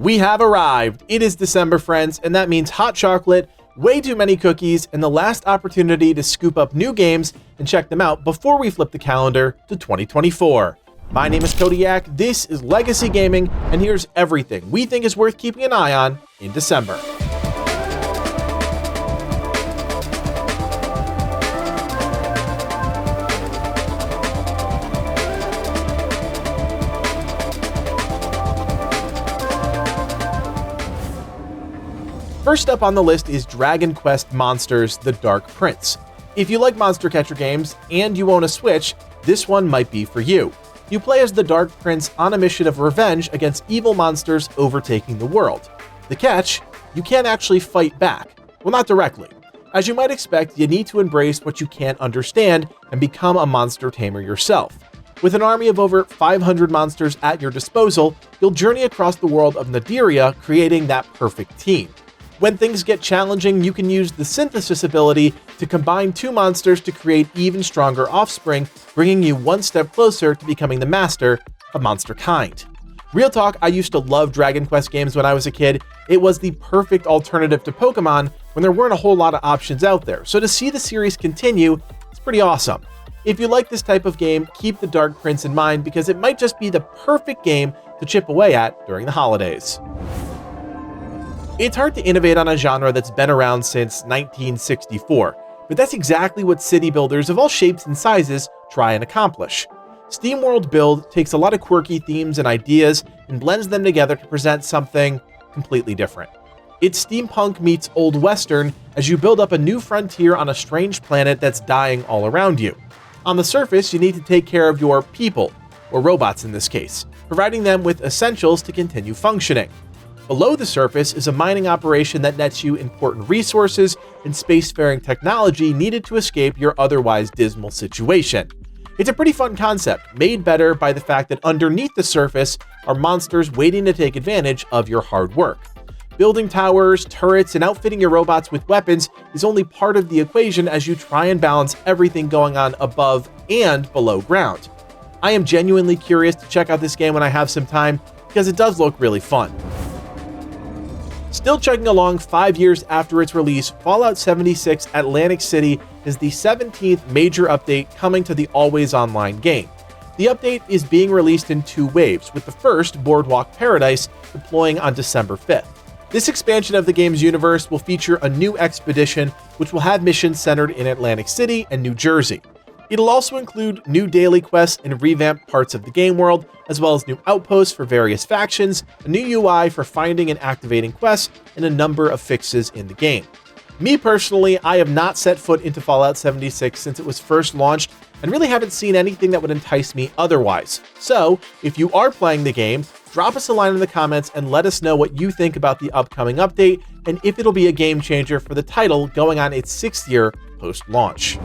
We have arrived. It is December, friends, and that means hot chocolate, way too many cookies, and the last opportunity to scoop up new games and check them out before we flip the calendar to 2024. My name is Kodiak, this is Legacy Gaming, and here's everything we think is worth keeping an eye on in December. First up on the list is Dragon Quest Monsters: The Dark Prince. If you like monster catcher games and you own a Switch, this one might be for you. You play as the Dark Prince on a mission of revenge against evil monsters overtaking the world. The catch, you can't actually fight back. Well, not directly. As you might expect, you need to embrace what you can't understand and become a monster tamer yourself. With an army of over 500 monsters at your disposal, you'll journey across the world of Nadiria, creating that perfect team. When things get challenging, you can use the synthesis ability to combine two monsters to create even stronger offspring, bringing you one step closer to becoming the master of monster kind. Real talk, I used to love Dragon Quest games when I was a kid. It was the perfect alternative to Pokemon when there weren't a whole lot of options out there. So to see the series continue, it's pretty awesome. If you like this type of game, keep the Dark Prince in mind because it might just be the perfect game to chip away at during the holidays. It's hard to innovate on a genre that's been around since 1964, but that's exactly what city builders of all shapes and sizes try and accomplish. Steamworld Build takes a lot of quirky themes and ideas and blends them together to present something completely different. It's steampunk meets Old Western as you build up a new frontier on a strange planet that's dying all around you. On the surface, you need to take care of your people, or robots in this case, providing them with essentials to continue functioning. Below the surface is a mining operation that nets you important resources and spacefaring technology needed to escape your otherwise dismal situation. It's a pretty fun concept, made better by the fact that underneath the surface are monsters waiting to take advantage of your hard work. Building towers, turrets, and outfitting your robots with weapons is only part of the equation as you try and balance everything going on above and below ground. I am genuinely curious to check out this game when I have some time because it does look really fun. Still chugging along 5 years after its release, Fallout 76 Atlantic City is the 17th major update coming to the always online game. The update is being released in 2 waves, with the first, Boardwalk Paradise, deploying on December 5th. This expansion of the game's universe will feature a new expedition, which will have missions centered in Atlantic City and New Jersey. It'll also include new daily quests and revamped parts of the game world, as well as new outposts for various factions, a new UI for finding and activating quests, and a number of fixes in the game. Me personally, I have not set foot into Fallout 76 since it was first launched, and really haven't seen anything that would entice me otherwise. So, if you are playing the game, drop us a line in the comments and let us know what you think about the upcoming update, and if it'll be a game changer for the title going on its 6th year post-launch.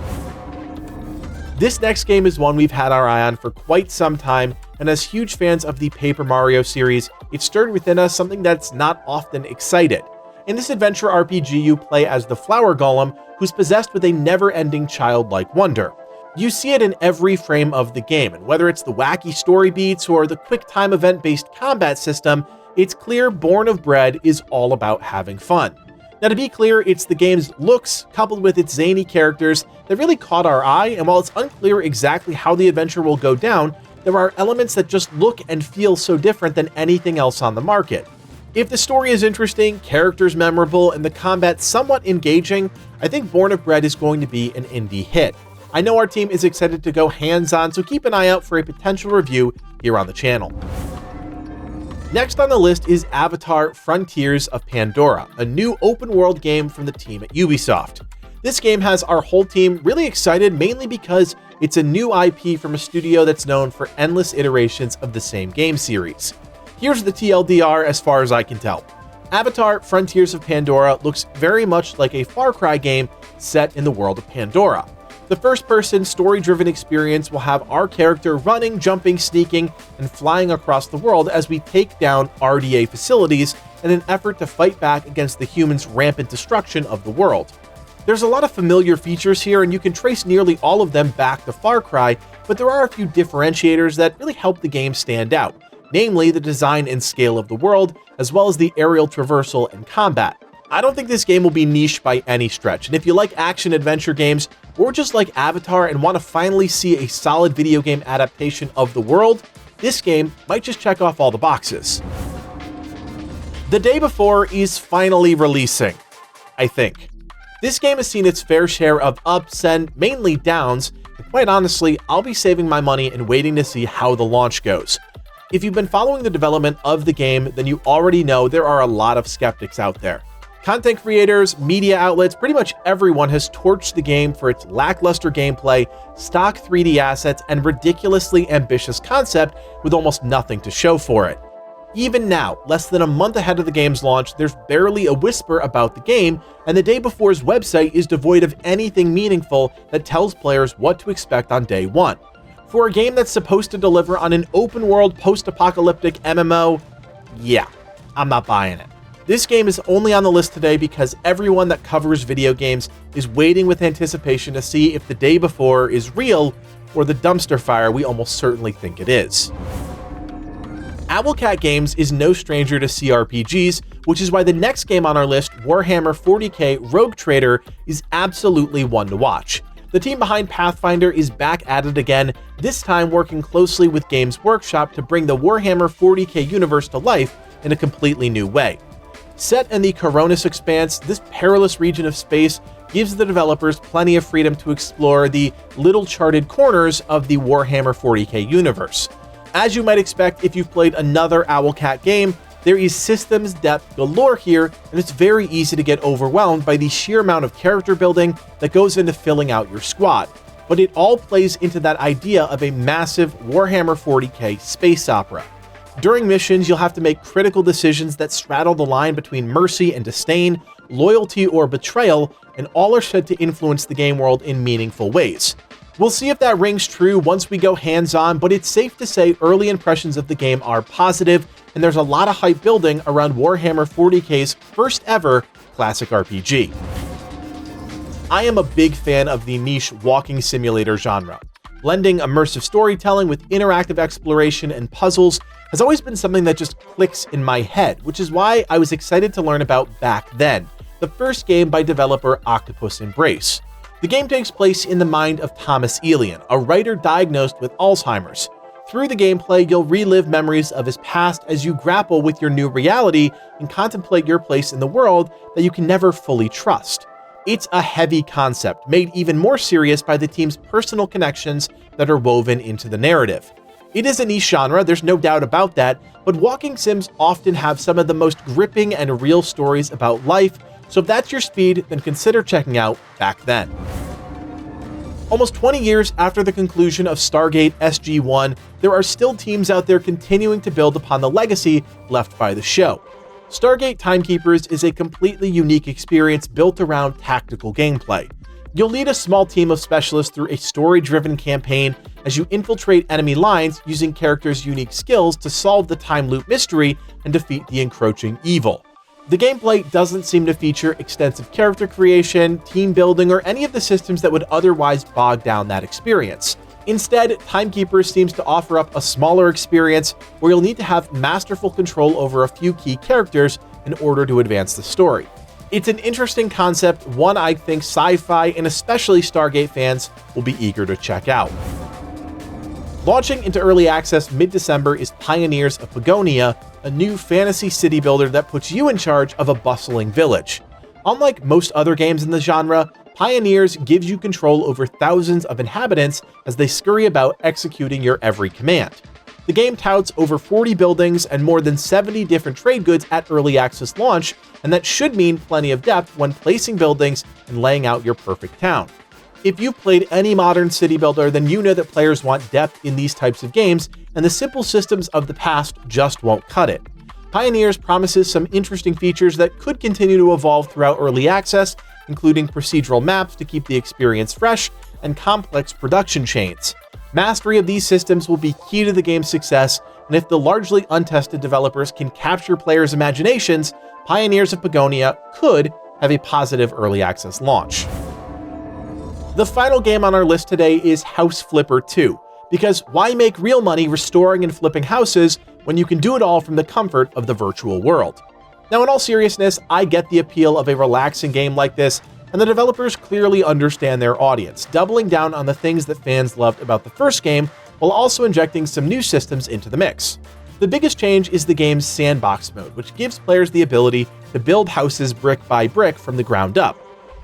This next game is one we've had our eye on for quite some time, and as huge fans of the Paper Mario series, it stirred within us something that's not often excited. In this adventure RPG, you play as the Flower Golem, who's possessed with a never-ending childlike wonder. You see it in every frame of the game, and whether it's the wacky story beats or the quick-time event-based combat system, it's clear Born of Bread is all about having fun. Now, to be clear, it's the game's looks coupled with its zany characters that really caught our eye, and while it's unclear exactly how the adventure will go down, there are elements that just look and feel so different than anything else on the market. If the story is interesting, characters memorable, and the combat somewhat engaging, I think Born of Bread is going to be an indie hit. I know our team is excited to go hands-on, so keep an eye out for a potential review here on the channel. Next on the list is Avatar: Frontiers of Pandora, a new open-world game from the team at Ubisoft. This game has our whole team really excited, mainly because it's a new IP from a studio that's known for endless iterations of the same game series. Here's the TLDR as far as I can tell. Avatar: Frontiers of Pandora looks very much like a Far Cry game set in the world of Pandora. The first-person, story-driven experience will have our character running, jumping, sneaking, and flying across the world as we take down RDA facilities in an effort to fight back against the humans' rampant destruction of the world. There's a lot of familiar features here, and you can trace nearly all of them back to Far Cry, but there are a few differentiators that really help the game stand out, namely the design and scale of the world, as well as the aerial traversal and combat. I don't think this game will be niche by any stretch, and if you like action-adventure games, or just like Avatar and want to finally see a solid video game adaptation of the world, this game might just check off all the boxes. The Day Before is finally releasing, I think. This game has seen its fair share of ups and mainly downs, and quite honestly, I'll be saving my money and waiting to see how the launch goes. If you've been following the development of the game, then you already know there are a lot of skeptics out there. Content creators, media outlets, pretty much everyone has torched the game for its lackluster gameplay, stock 3D assets, and ridiculously ambitious concept with almost nothing to show for it. Even now, less than a month ahead of the game's launch, there's barely a whisper about the game, and the Day Before's website is devoid of anything meaningful that tells players what to expect on day one. For a game that's supposed to deliver on an open-world post-apocalyptic MMO, yeah, I'm not buying it. This game is only on the list today because everyone that covers video games is waiting with anticipation to see if the Day Before is real or the dumpster fire we almost certainly think it is. Owlcat Games is no stranger to CRPGs, which is why the next game on our list, Warhammer 40k Rogue Trader, is absolutely one to watch. The team behind Pathfinder is back at it again, this time working closely with Games Workshop to bring the Warhammer 40k universe to life in a completely new way. Set in the Coronis Expanse, this perilous region of space gives the developers plenty of freedom to explore the little charted corners of the Warhammer 40k universe. As you might expect if you've played another Owlcat game, there is systems depth galore here, and it's very easy to get overwhelmed by the sheer amount of character building that goes into filling out your squad. But it all plays into that idea of a massive Warhammer 40k space opera. During missions, you'll have to make critical decisions that straddle the line between mercy and disdain, loyalty or betrayal, and all are said to influence the game world in meaningful ways. We'll see if that rings true once we go hands-on, but it's safe to say early impressions of the game are positive, and there's a lot of hype building around Warhammer 40k's first ever classic RPG. I am a big fan of the niche walking simulator genre. Blending immersive storytelling with interactive exploration and puzzles has always been something that just clicks in my head, which is why I was excited to learn about Back Then, the first game by developer Octopus Embrace. The game takes place in the mind of Thomas Elian, a writer diagnosed with Alzheimer's. Through the gameplay, you'll relive memories of his past as you grapple with your new reality and contemplate your place in the world that you can never fully trust. It's a heavy concept, made even more serious by the team's personal connections that are woven into the narrative. It is a niche genre, there's no doubt about that, but walking sims often have some of the most gripping and real stories about life, so if that's your speed, then consider checking out Back Then. Almost 20 years after the conclusion of Stargate SG-1, there are still teams out there continuing to build upon the legacy left by the show. Stargate Timekeepers is a completely unique experience built around tactical gameplay. You'll lead a small team of specialists through a story-driven campaign as you infiltrate enemy lines using characters' unique skills to solve the time loop mystery and defeat the encroaching evil. The gameplay doesn't seem to feature extensive character creation, team building, or any of the systems that would otherwise bog down that experience. Instead, Timekeepers seems to offer up a smaller experience where you'll need to have masterful control over a few key characters in order to advance the story. It's an interesting concept, one I think sci-fi and especially Stargate fans will be eager to check out. Launching into early access mid-December is Pioneers of Pagonia, a new fantasy city builder that puts you in charge of a bustling village. Unlike most other games in the genre, Pioneers gives you control over thousands of inhabitants as they scurry about executing your every command. The game touts over 40 buildings and more than 70 different trade goods at early access launch, and that should mean plenty of depth when placing buildings and laying out your perfect town. If you've played any modern city builder, then you know that players want depth in these types of games, and the simple systems of the past just won't cut it. Pioneers promises some interesting features that could continue to evolve throughout early access, including procedural maps to keep the experience fresh and complex production chains. Mastery of these systems will be key to the game's success, and if the largely untested developers can capture players' imaginations, Pioneers of Pagonia could have a positive early access launch. The final game on our list today is House Flipper 2, because why make real money restoring and flipping houses when you can do it all from the comfort of the virtual world. Now, in all seriousness, I get the appeal of a relaxing game like this, and the developers clearly understand their audience, doubling down on the things that fans loved about the first game while also injecting some new systems into the mix. The biggest change is the game's sandbox mode, which gives players the ability to build houses brick by brick from the ground up.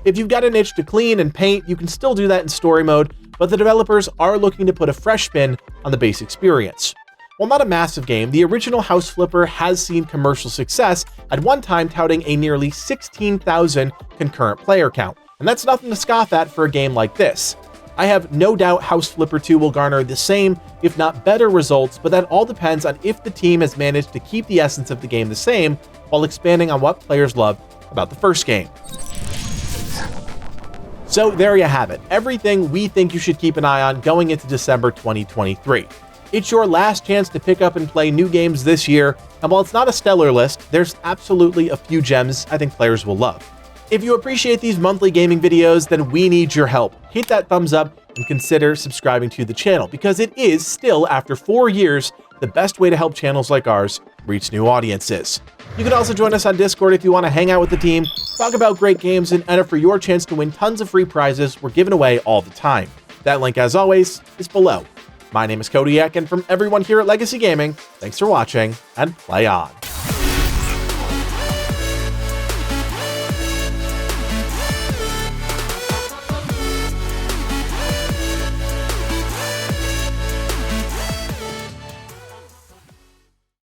If you've got an itch to clean and paint, you can still do that in story mode, but the developers are looking to put a fresh spin on the base experience. While not a massive game, the original House Flipper has seen commercial success, at one time touting a nearly 16,000 concurrent player count, and that's nothing to scoff at for a game like this. I have no doubt House Flipper 2 will garner the same, if not better results, but that all depends on if the team has managed to keep the essence of the game the same, while expanding on what players loved about the first game. So there you have it, everything we think you should keep an eye on going into December 2023. It's your last chance to pick up and play new games this year, and while it's not a stellar list, there's absolutely a few gems I think players will love. If you appreciate these monthly gaming videos, then we need your help. Hit that thumbs up and consider subscribing to the channel, because it is still, after 4 years, the best way to help channels like ours reach new audiences. You can also join us on Discord if you want to hang out with the team, talk about great games, and enter for your chance to win tons of free prizes we're giving away all the time. That link, as always, is below. My name is Kodiak, and from everyone here at Legacy Gaming, thanks for watching, and play on.